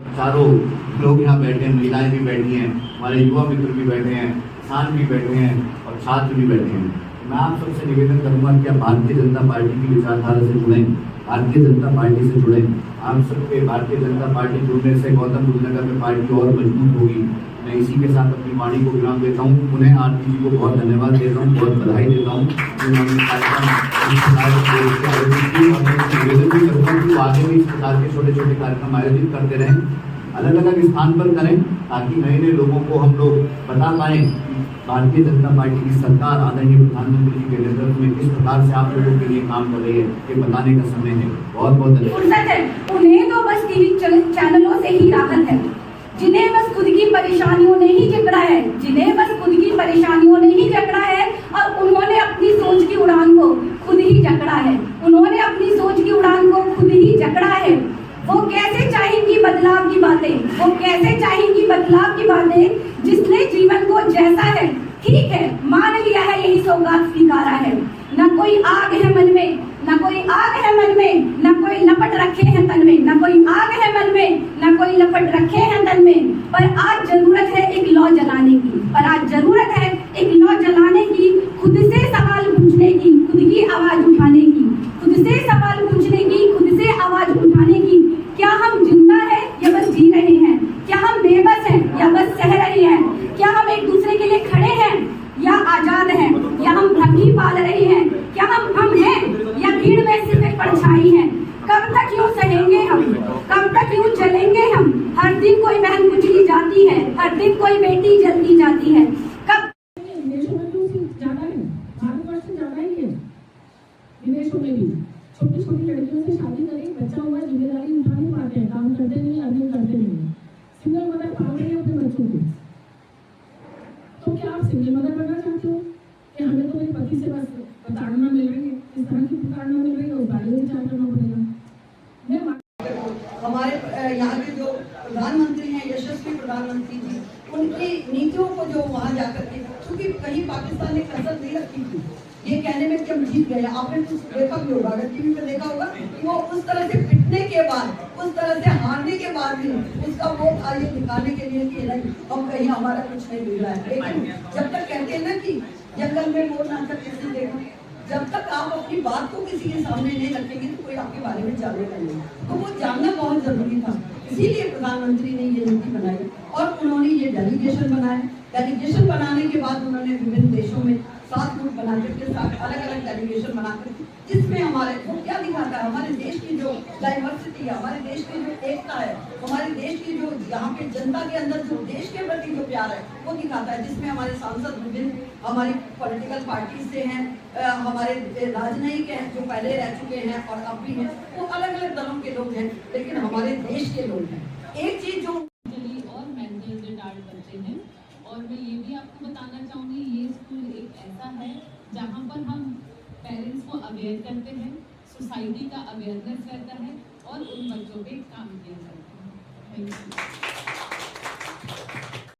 चारों लोग यहाँ बैठे हैं, महिलाएं भी बैठी हैं, हमारे युवा मित्र भी बैठे हैं, किसान भी बैठे हैं और छात्र भी बैठे हैं। मैं आप सबसे निवेदन करूँगा कि आप भारतीय जनता पार्टी की विचारधारा से जुड़ें, भारतीय जनता पार्टी से जुड़ें। आप सबके भारतीय जनता पार्टी जुड़ने से गौतम बुद्ध नगर में पार्टी और मजबूत होगी। मैं इसी के साथ अपनी वाणी को विराम देता हूँ। उन्हें आरती जी को बहुत धन्यवाद देता हूँ, बहुत बधाई देता हूँ। निवेदन भी करूँगा कि आगे भी इस प्रकार के छोटे छोटे कार्यक्रम आयोजित करते रहें, अलग अलग स्थान पर करें, ताकि नए नए लोगों को हम लोग बता पाएं कि भारतीय जनता पार्टी की सरकार आदरणीय प्रधानमंत्री जी के नेतृत्व में किस प्रकार से आप लोगों के लिए काम कर रही है, ये बताने का समय है। बहुत बहुत धन्यवाद। उन्हें तो बस टीवी चैनलों से ही राहत है, जिन्हें बस खुद की परेशानियों ने ही जकड़ा है, जिन्हें बस खुद की परेशानियों ने ही जकड़ा है और उन्होंने अपनी सोच की उड़ान को खुद ही जकड़ा है, उन्होंने अपनी सोच की उड़ान को खुद ही जकड़ा है। वो कैसे चाहेंगी बदलाव की बातें, वो कैसे चाहेंगी बदलाव की बातें, जिसने जीवन को जैसा है ठीक है मान लिया है, यही सौगात स्वीकारा है। न कोई आग है मन में, न कोई आग है मन में, न कोई लपट रखे हैं तन में, न कोई आग है मन में, न कोई लपट रखे हैं तन में। पर आज जरूरत है एक लौ जलाने की, पर आज जरूरत है एक लौ जलाने की, खुद से सवाल पूछने की, खुद की आवाज उठाने की, खुद से सवाल पूछने की, खुद से आवाज उठाने की। क्या हम जिंदा है या बस जी रहे हैं? क्या हम बेबस हैं या बस सह रहे हैं? क्या हम एक दूसरे के लिए खड़े हैं या आजाद हैं, या हम भ्रम ही पाल रहे हैं? क्या हम हैं या भीड़ में सिर्फ एक परछाई हैं? कब तक यूं सहेंगे हम, कब तक यूं चलेंगे हम? हर दिन कोई बहन गुजरी जाती है, हर दिन कोई बेटी जलती जाती है। कब विदेशों में भी छोटी छोटी लड़कियों से शादी करें, बच्चा हुआ, जिम्मेदारी उठा नहीं पाते हैं, काम करते नहीं, अर्निंग करते नहीं। सिंगल मदर पाल रही है अपने बच्चों को। तो क्या आप सिंगल मदर बनना चाहते हो कि हमें तो मेरे पति से बस प्रताड़ना मिल रही है, इस तरह की प्रताड़ना मिल रही है, उस बारे में विचार करना पड़ेगा। हमारे यहाँ के जो प्रधानमंत्री हैं, यशस्वी प्रधानमंत्री जी, उनकी नीतियों को जो वहाँ जाकर के, क्योंकि कहीं पाकिस्तान ने कसर नहीं रखी थी ये कहने में कि हम जीत गए। आपने कुछ देखा भी होगा, अगर टीवी पे देखा होगा कि वो उस तरह से पिटने के बाद, उस तरह से हारने के बाद भी उसका वो था ये दिखाने के लिए कि नहीं हम कहीं हमारा कुछ नहीं बिगड़ा है। लेकिन जब तक कहते हैं ना कि जंगल में मोर नाचता कैसे देखो, जब तक आप अपनी बात को किसी के सामने नहीं रखेंगे तो कोई आपके बारे में जानेगा नहीं। तो वो जानना बहुत जरूरी था, इसीलिए प्रधानमंत्री ने ये नीति बनाई और उन्होंने ये डेलीगेशन बनाया। डेलीगेशन बनाने के बाद उन्होंने विभिन्न देशों में 7 ग्रुप बनाकर के साथ अलग अलग डेलीगेशन बनाकर, जिसमें हमारे वो क्या दिखाता है, हमारे देश की जो डाइवर्सिटी है, हमारे देश की जो एकता है, हमारे देश की जो यहाँ पे जनता के अंदर जो देश के प्रति जो प्यार है वो दिखाता है। जिसमें हमारे सांसद विभिन्न हमारी पॉलिटिकल पार्टी से हैं, हमारे राजनयिक हैं जो पहले रह चुके हैं और अब भी हैं, वो अलग अलग दलों के लोग हैं, लेकिन हमारे देश के लोग हैं। एक चीज जो और मेंटल रिटार्ड करते हैं, और मैं ये भी आपको बताना चाहूँगी, ये स्कूल एक ऐसा है जहाँ पर हम पेरेंट्स को अवेयर करते हैं, सोसाइटी का अवेयरनेस रहता है और उन बच्चों पे काम किया जाता है। Thank you.